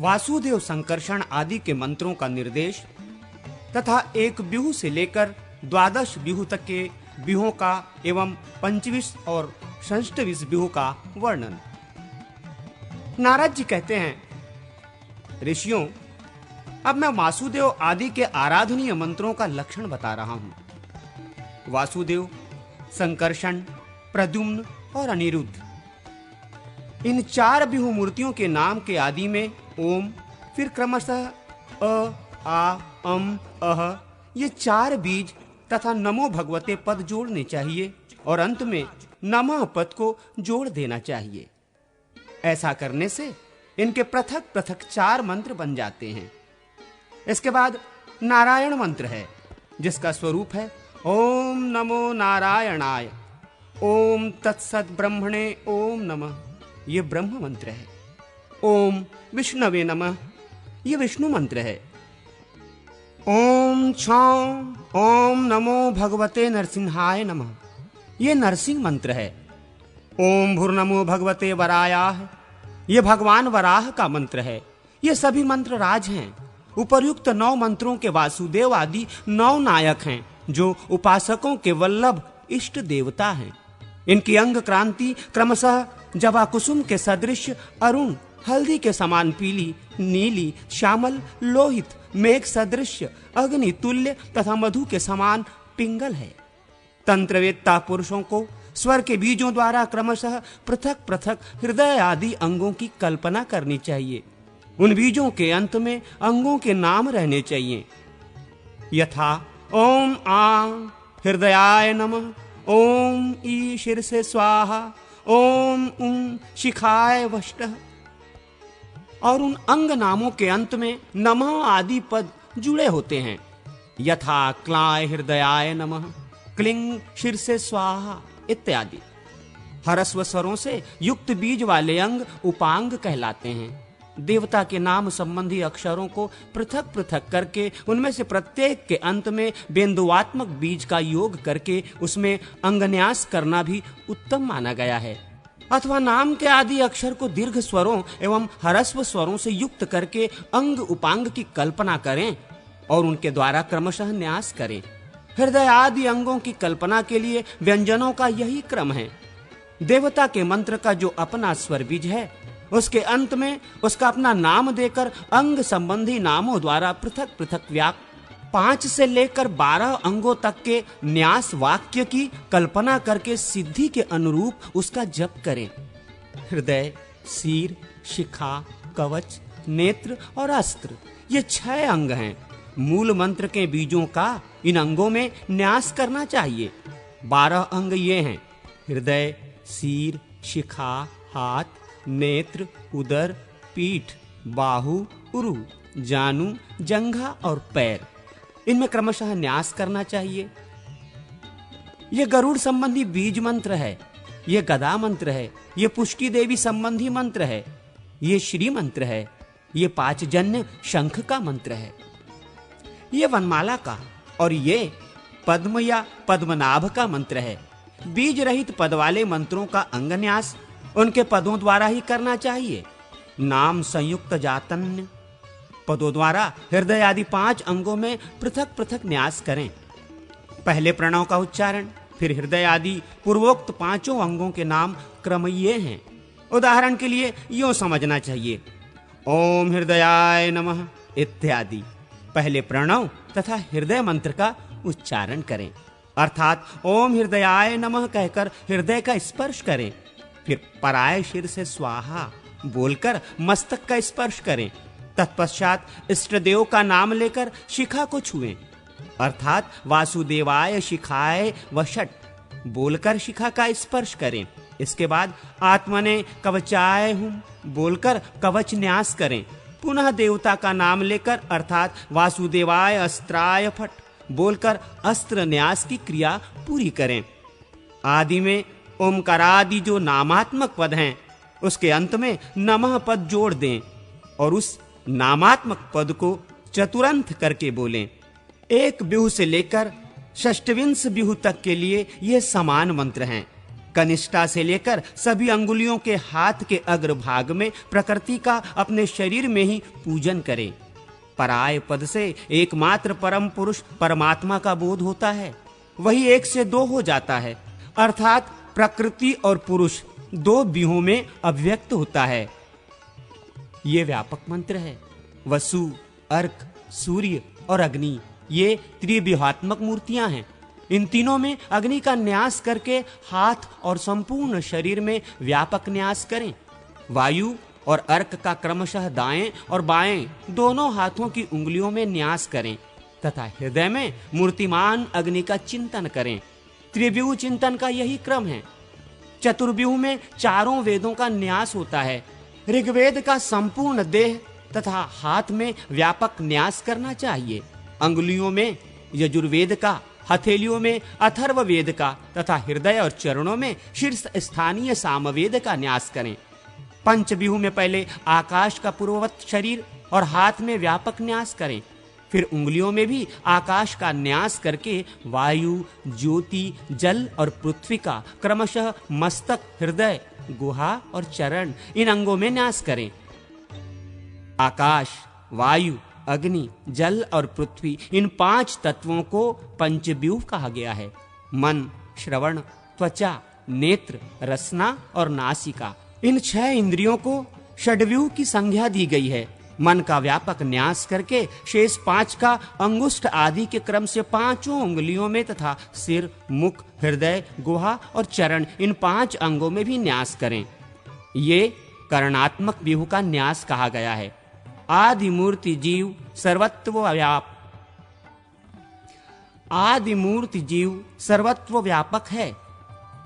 वासुदेव संकर्षण आदि के मंत्रों का निर्देश तथा एक बिहू से लेकर 12 बिहू तक के बिहुओं का एवं 25 और 26 बिहू का वर्णन। नारद जी कहते हैं, ऋषियों, अब मैं वासुदेव आदि के आराधनीय मंत्रों का लक्षण बता रहा हूं। वासुदेव, संकर्षण, प्रद्युम्न और अनिरुद्ध, इन 4 बिहू मूर्तियों के नाम के आदि में ओम, फिर क्रमशः अ, आ, अम, अह, ये 4 बीज तथा नमो भगवते पद जोड़ने चाहिए और अंत में नमः पद को जोड़ देना चाहिए। ऐसा करने से इनके पृथक पृथक 4 मंत्र बन जाते हैं। इसके बाद नारायण मंत्र है, जिसका स्वरूप है ओम नमो नारायणाय, ओम तत्सत् ब्रह्मणे ओम नमः, ये ब्रह्म मंत्र है। ओम विष्णवे नमः, ये विष्णु मंत्र है। ओम छौं ओम नमो भगवते नरसिंहाय नमः, ये नरसिंह मंत्र है। ओम भूर्नमो भगवते वरायाः, ये भगवान वराह का मंत्र है। ये सभी मंत्र राज हैं। उपर्युक्त 9 मंत्रों के वासुदेव आदि 9 नायक हैं, जो उपासकों के वल्लभ इष्ट देवता हैं। इनकी अंग क्रांति क्रमशः जवा कुसुम के सदृश अरुण, हल्दी के समान पीली, नीली, श्यामल, लोहित, मेघ सदृश, अग्नि तुल्य तथा मधु के समान पिंगल है। तंत्रवेत्ता पुरुषों को स्वर के बीजों द्वारा क्रमशः पृथक पृथक हृदय आदि अंगों की कल्पना करनी चाहिए। उन बीजों के अंत में अंगों के नाम रहने चाहिए, यथा ओम आ हृदयाय नमः, ओम ई शीर्षे स्वाहा, ओम उम शिखाय वष्टः। और उन अंग नामों के अंत में नमः आदि पद जुड़े होते हैं, यथा क्लाय हृदयाय नमः, क्लिंग शीर्षे स्वाहा इत्यादि। हरस्व स्वरों से युक्त बीज वाले अंग उपांग कहलाते हैं। देवता के नाम संबंधी अक्षरों को पृथक पृथक करके उनमें से प्रत्येक के अंत में बिंदुवात्मक बीज का योग करके उसमें अंगन्यास करना भी उत्तम माना गया है। अथवा नाम के आदि अक्षर को दीर्घ स्वरों एवं ह्रस्व स्वरों से युक्त करके अंग उपांग की कल्पना करें और उनके द्वारा क्रमशः न्यास करें। हृदय आदि अंगों की कल्पना के लिए व्यंजनों का यही क्रम है। देवता के मंत्र का जो अपना स्वर बीज है, उसके अंत में उसका अपना नाम देकर अंग संबंधी नामों द्वारा पृथक पृथक 5 से लेकर 12 अंगों तक के न्यास वाक्य की कल्पना करके सिद्धि के अनुरूप उसका जप करें। हृदय, सिर, शिखा, कवच, नेत्र और अस्त्र, ये 6 अंग हैं। मूल मंत्र के बीजों का इन अंगों में न्यास करना चाहिए। 12 अंग ये हैं: हृदय, सिर, शिखा, हाथ, नेत्र, उदर, पीठ, बाहु, उरु, जानु, जंघा और पैर। इनमें क्रमशः न्यास करना चाहिए। यह गरुड़ संबंधी बीज मंत्र है, यह गदा मंत्र है, यह पुष्टि देवी संबंधी मंत्र है, यह श्री मंत्र है, यह 5 जन्य शंख का मंत्र है, यह वनमाला का और यह पद्म या पद्मनाभ का मंत्र है। बीज रहित पद वाले मंत्रों का अंगन्यास उनके पदों द्वारा ही करना चाहिए। नाम संयुक्त जातन्य पदों द्वारा हृदय आदि 5 अंगों में पृथक पृथक न्यास करें। पहले प्रणव का उच्चारण, फिर हृदय आदि पूर्वोक्त 5 अंगों के नाम क्रम ये हैं। उदाहरण के लिए यूं समझना चाहिए: ओम हृदयाय नमः इत्यादि। पहले प्रणव तथा हृदय मंत्र का उच्चारण करें, अर्थात ओम हृदयाय नमः कहकर हृदय का स्पर्श करें। फिर पराय शीर से स्वाहा बोलकर मस्तक का स्पर्श करें। तत्पश्चात इष्ट देव का नाम लेकर शिखा को छुएं, अर्थात वासुदेवाय शिखाय वषट बोलकर शिखा का स्पर्श करें। इसके बाद आत्मने कवचाय हूं बोलकर कवच न्यास करें। पुनः देवता का नाम लेकर अर्थात वासुदेवाय अस्त्राय फट बोलकर अस्त्र न्यास की क्रिया पूरी करें। आदि में ओमकारादि जो नामात्मक पद हैं, उसके अंत में नमः पद जोड़ दें और उस नामात्मक पद को चतुरंत करके बोलें। एक बिहू से लेकर षष्टविंश बिहू तक के लिए ये समान मंत्र हैं। कनिष्ठा से लेकर सभी अंगुलियों के हाथ के अग्रभाग में प्रकृति का अपने शरीर में ही पूजन करें। पराय पद से एकमात्र परम पुरुष परमात्मा का बोध होता है, वही एक से दो हो जाता है, अर्थात प्रकृति और पुरुष दो व्यूहों में अभिव्यक्त होता है। ये व्यापक मंत्र है। वसु, अर्क, सूर्य और अग्नि ये त्रिव्यूहात्मक मूर्तियां हैं। इन तीनों में अग्नि का न्यास करके हाथ और संपूर्ण शरीर में व्यापक न्यास करें। वायु और अर्क का क्रमशः दाएं और बाएं दोनों हाथों की उंगलियों में न्यास करें तथा हृदय में मूर्तिमान अग्नि का चिंतन करें। त्रिव्यूह चिंतन का यही क्रम है। चतुर्व्यूह में चारों वेदों का न्यास होता है। ऋग्वेद का संपूर्ण देह तथा हाथ में व्यापक न्यास करना चाहिए। अंगुलियों में यजुर्वेद का, हथेलियों में अथर्ववेद का तथा हृदय और चरणों में शीर्ष स्थानीय सामवेद का न्यास करें। पंचव्यूह में पहले आकाश का पूर्ववत शरीर और हाथ में व्यापक न्यास करें। फिर उंगलियों में भी आकाश का न्यास करके वायु, ज्योति, जल और पृथ्वी का क्रमशः मस्तक, हृदय, गुहा और चरण इन अंगों में न्यास करें। आकाश, वायु, अग्नि, जल और पृथ्वी इन पांच तत्वों को पंचव्यूह कहा गया है। मन, श्रवण, त्वचा, नेत्र, रसना और नासिका इन 6 इंद्रियों को षड्व्यूह की संज्ञा दी गई है। मन का व्यापक न्यास करके शेष 5 का अंगुष्ठ आदि के क्रम से 5 उंगलियों में तथा सिर, मुख, हृदय, गुहा और चरण इन 5 अंगों में भी न्यास करें। ये करणात्मक व्यूह का न्यास कहा गया है। आदि मूर्ति जीव सर्वत्व व्यापक है।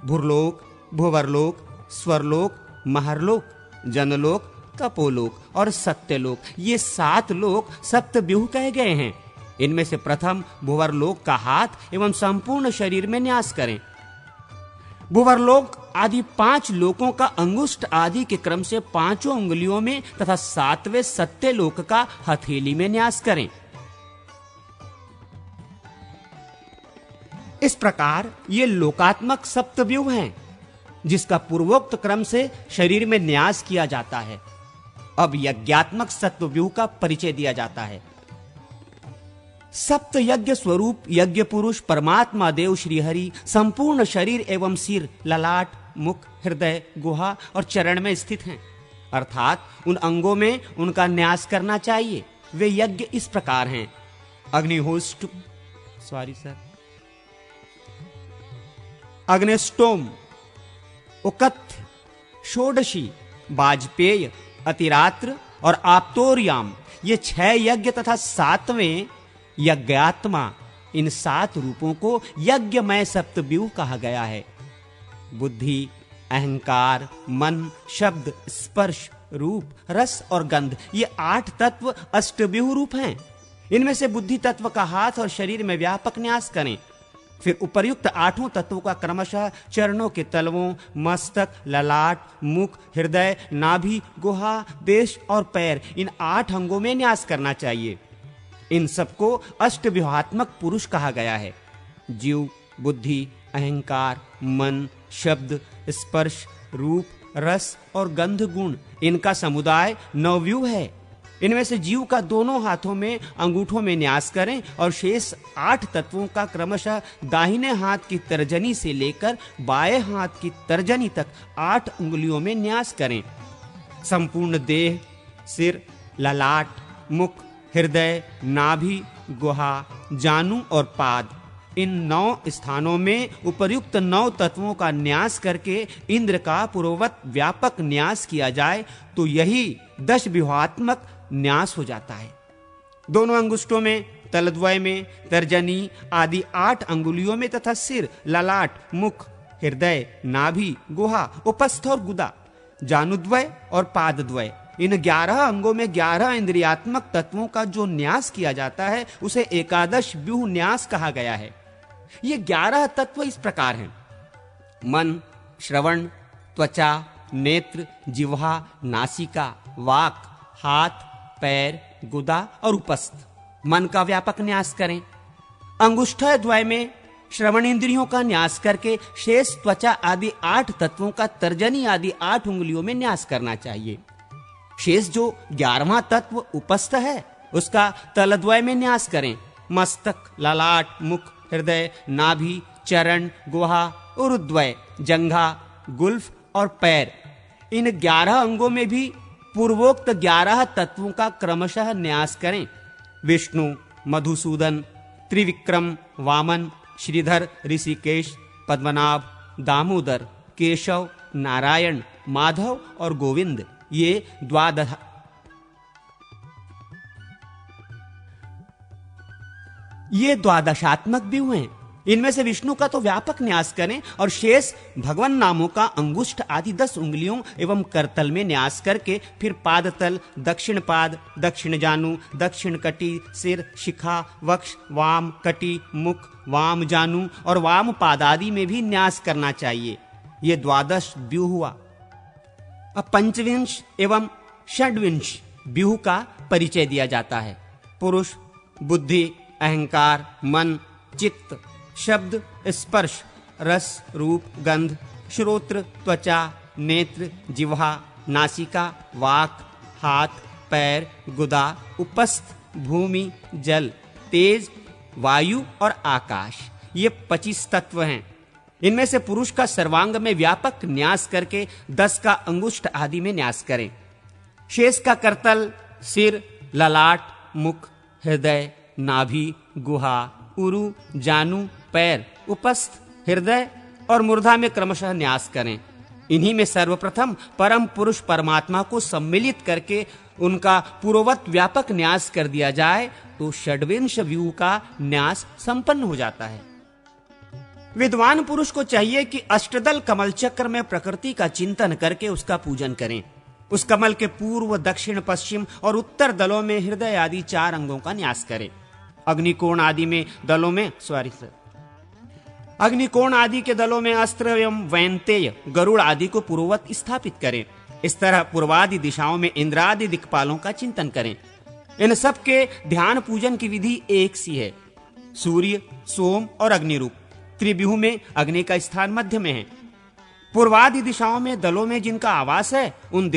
भूर्लोक, भुवरलोक, स्वरलोक, महरलोक, जनलोक, तपोलोक और सत्यलोक ये 7 लोक सप्तव्यूह कहे गए हैं। इनमें से प्रथम भुवरलोक का हाथ एवं संपूर्ण शरीर में न्यास करें। भुवरलोक आदि 5 लोकों का अंगुष्ठ आदि के क्रम से 5 उंगलियों में तथा 7वें सत्यलोक का हथेली में न्यास करें। इस प्रकार ये लोकात्मक सप्तव्यूह हैं, जिसका पूर्वोक्त क्रम से शरीर में न्यास किया जाता है। अब यज्ञात्मक सप्तव्यूह का परिचय दिया जाता है। सप्त यज्ञ स्वरूप यज्ञ पुरुष परमात्मा देव श्रीहरि संपूर्ण शरीर एवं सिर, ललाट, मुख, हृदय, गुहा और चरण में स्थित हैं, अर्थात उन अंगों में उनका न्यास करना चाहिए। वे यज्ञ इस प्रकार हैं: अग्निहोष्ट, अग्निष्टोम, उकत्थ, षोडशी, वाजपेय, अतिरात्र और आप्तोर्याम ये 6 यज्ञ तथा 7वें यज्ञात्मा इन 7 रूपों को यज्ञमय सप्तव्यूह कहा गया है। बुद्धि, अहंकार, मन, शब्द, स्पर्श, रूप, रस और गंध ये 8 तत्व अष्टव्यूह रूप हैं। इनमें से बुद्धि तत्व का हाथ और शरीर में व्यापक न्यास करें। फिर उपर्युक्त 8 तत्वों का क्रमशः चरणों के तलवों, मस्तक, ललाट, मुख, हृदय, नाभि, गुहा, देश और पैर इन 8 अंगों में न्यास करना चाहिए। इन सबको अष्टव्यूहात्मक पुरुष कहा गया है। जीव, बुद्धि, अहंकार, मन, शब्द, स्पर्श, रूप, रस और गंध गुण इनका समुदाय 9 व्यूह है। इनमें से जीव का दोनों हाथों में अंगूठों में न्यास करें और शेष 8 तत्वों का क्रमशः दाहिने हाथ की तर्जनी से लेकर बाएं हाथ की तर्जनी तक 8 उंगलियों में न्यास करें। संपूर्ण देह, सिर, ललाट, मुख, हृदय, नाभि, गुहा, जानु और पाद इन 9 स्थानों में उपर्युक्त 9 तत्वों का न्यास करके इंद्र का पूर्ववत व्यापक न्यास किया जाए तो यही 10 व्यूहात्मक न्यास हो जाता है। दोनों अंगुष्ठों में, तलद्वय में, तर्जनी आदि 8 अंगुलियों में तथा सिर, ललाट, मुख, हृदय, नाभि, गुहा, उपस्थ और गुदा, जानुद्वय और पादद्वय इन 11 अंगों में 11 इंद्रियात्मक तत्वों का जो न्यास किया जाता है उसे एकादश व्यूह न्यास कहा गया है। ये 11 तत्व इस प्रकार हैं: मन, श्रवण, त्वचा, नेत्र, जिह्वा, नासिका, वाक, हाथ, पैर, गुदा और उपस्थ। मन का व्यापक न्यास करें। अंगुष्ठद्वय में श्रवण इंद्रियों का न्यास करके शेष त्वचा आदि 8 तत्वों का तर्जनी आदि 8 उंगलियों में न्यास करना चाहिए। शेष जो 11वां तत्व उपस्थ है उसका तलद्वय में न्यास करें। मस्तक, ललाट, मुख, हृदय, नाभि, चरण, गुहा, उरुद्वय, जंघा, गुल्फ और पैर, इन 11 अंगों में भी पूर्वोक्त 11 तत्वों का क्रमशः न्यास करें। विष्णु, मधुसूदन, त्रिविक्रम, वामन, श्रीधर, ऋषिकेश, पद्मनाभ, दामोदर, केशव, नारायण, माधव और गोविंद, ये द्वादशात्मक व्यू हैं। इनमें से विष्णु का तो व्यापक न्यास करें और शेष भगवान नामों का अंगुष्ठ आदि 10 उंगलियों एवं करतल में न्यास करके फिर पादतल, दक्षिण पाद, दक्षिण जानु, दक्षिण कटी, सिर, शिखा, वक्ष, वाम कटी, मुख, वाम जानु और वाम पाद आदि में भी न्यास करना चाहिए। ये 12 व्यूह हुआ। अब पंचविंश एवं षड्विंश व्यूह का परिचय दिया जाता है। पुरुष, बुद्धि, अहंकार, मन, चित्त, शब्द, स्पर्श, रस, रूप, गंध, श्रोत्र, त्वचा, नेत्र, जिह्वा, नासिका, वाक, हाथ, पैर, गुदा, उपस्थ, भूमि, जल, तेज, वायु और आकाश, ये 25 तत्व हैं। इनमें से पुरुष का सर्वांग में व्यापक न्यास करके 10 का अंगुष्ठ आदि में न्यास करें। शेष का करतल, सिर, ललाट, मुख, हृदय, नाभि, गुहा, उरु, जानु, पैर, उपस्थ, हृदय और मूर्धा में क्रमशः न्यास करें। इन्हीं में सर्वप्रथम परम पुरुष परमात्मा को सम्मिलित करके उनका पूर्ववत व्यापक न्यास कर दिया जाए तो षड्विंश व्यूह का न्यास संपन्न हो जाता है। विद्वान पुरुष को चाहिए कि अष्टदल कमल चक्र में प्रकृति का चिंतन करके उसका पूजन करें। उस कमल के पूर्व, दक्षिण, पश्चिम और उत्तर दलों में हृदय आदि 4 अंगों का न्यास करें। अग्निकोण आदि के दलों में अस्त्र एवं वैंतेय, गरुड़ आदि को पूर्ववत स्थापित करें। इस तरह पूर्वादि दिशाओं में इंद्रादि दिक्पालों का चिंतन करें। इन सब के ध्यान पूजन की विधि एक सी है। सूर्य, सोम और अग्नि रूप त्रिव्यूह में अग्नि का स्थान मध्य में है। पूर्वादि दिशाओं में दलों में जिनका आवास है उन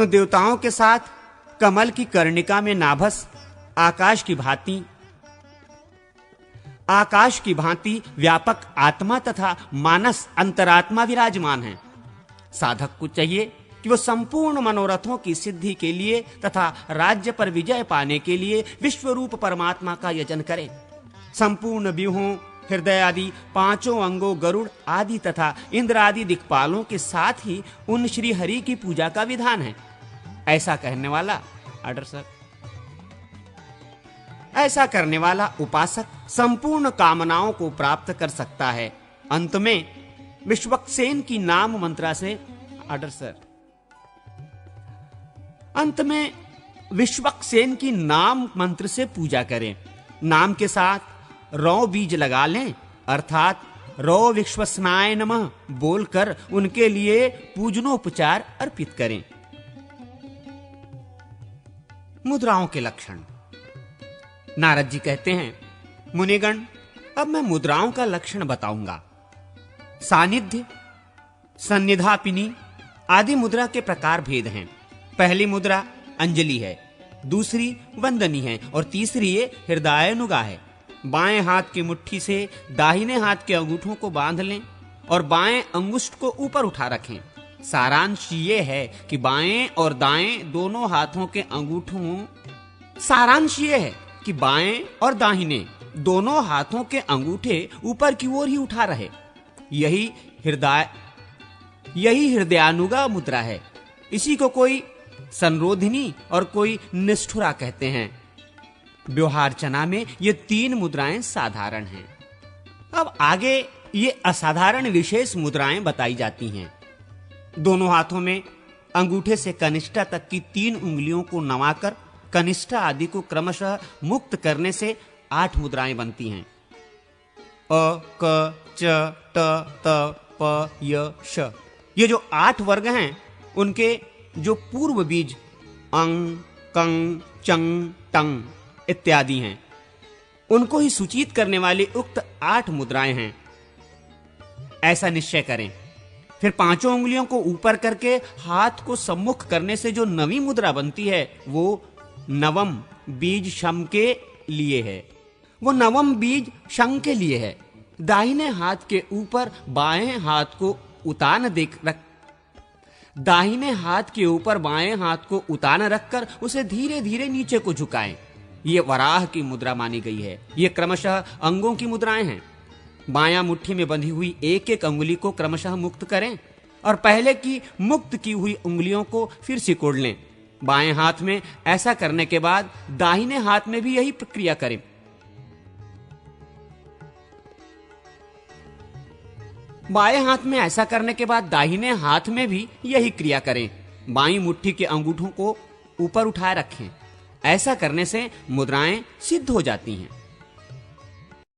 देवताओं के साथ कमल की कर्णिका में नाभस आकाश की भांति व्यापक आत्मा तथा मानस अंतरात्मा विराजमान है। साधक को चाहिए कि वो संपूर्ण मनोरथों की सिद्धि के लिए तथा राज्य पर विजय पाने के लिए विश्वरूप परमात्मा का यजन करे। संपूर्ण व्यूहों, हृदय आदि 5 अंगों, गरुड़ आदि तथा इंद्र आदि दिक्पालों के साथ ही उन श्री हरि की पूजा का विधान है। ऐसा करने वाला उपासक संपूर्ण कामनाओं को प्राप्त कर सकता है। अंत में विश्वक्सेन की नाम मंत्र से पूजा करें। नाम के साथ रौ बीज लगा लें, अर्थात रौ विश्वस्नाय नमः बोलकर उनके लिए पूजनोपचार अर्पित करें। मुद्राओं के लक्षण। नारद जी कहते हैं, मुनिगण, अब मैं मुद्राओं का लक्षण बताऊंगा। सानिध्य, सन्निधापिनी आदि मुद्रा के प्रकार भेद हैं। पहली मुद्रा अंजलि है, दूसरी वंदनी है और तीसरी ये हृदयानुगा है। बाएं हाथ की मुट्ठी से दाहिने हाथ के अंगूठों को बांध लें और बाएं अंगुष्ठ को ऊपर उठा रखें। सारांश ये है कि बाएं और दाएं दोनों हाथों के अंगूठे ऊपर की ओर ही उठा रहे। यही हृदयानुगा मुद्रा है। इसी को कोई संरोधिनी और कोई निष्ठुरा कहते हैं। व्यवहारचना में ये 3 मुद्राएं साधारण हैं। अब आगे ये असाधारण विशेष मुद्राएं बताई जाती हैं। दोनों हाथों में अंगूठे से कनिष्ठा तक की 3 उंगलियों को नवाकर कनिष्ठा आदि को क्रमशः मुक्त करने से 8 मुद्राएं बनती हैं। अ, क, च, ट, त, प, य, श। ये जो 8 वर्ग हैं उनके जो पूर्व बीज अंग, कंग, चंग, टंग इत्यादि हैं। उनको ही सूचित करने वाली उक्त 8 मुद्राएं हैं, ऐसा निश्चय करें। फिर 5 उंगलियों को ऊपर करके हाथ को सम्मुख करने से जो नवी मुद्रा बनती है वो नवम बीज शम के लिए है। वो नवम बीज शंख के लिए है। दाहिने हाथ के ऊपर बाएं हाथ को दाहिने हाथ के ऊपर बाएं हाथ को उतान रखकर उसे धीरे धीरे नीचे को झुकाएं। ये वराह की मुद्रा मानी गई है। ये क्रमशः अंगों की मुद्राएं हैं। बायां मुट्ठी में बंधी हुई एक एक अंगुली को क्रमशः मुक्त करें और पहले की मुक्त की हुई उंगलियों को फिर सिकोड़ लें। बाएं हाथ में ऐसा करने के बाद दाहिने हाथ में भी यही प्रक्रिया करें। बाएं हाथ में ऐसा करने के बाद दाहिने हाथ में भी यही क्रिया करें। बाईं मुट्ठी के अंगूठों को ऊपर उठाए रखें। ऐसा करने से मुद्राएं सिद्ध हो जाती हैं।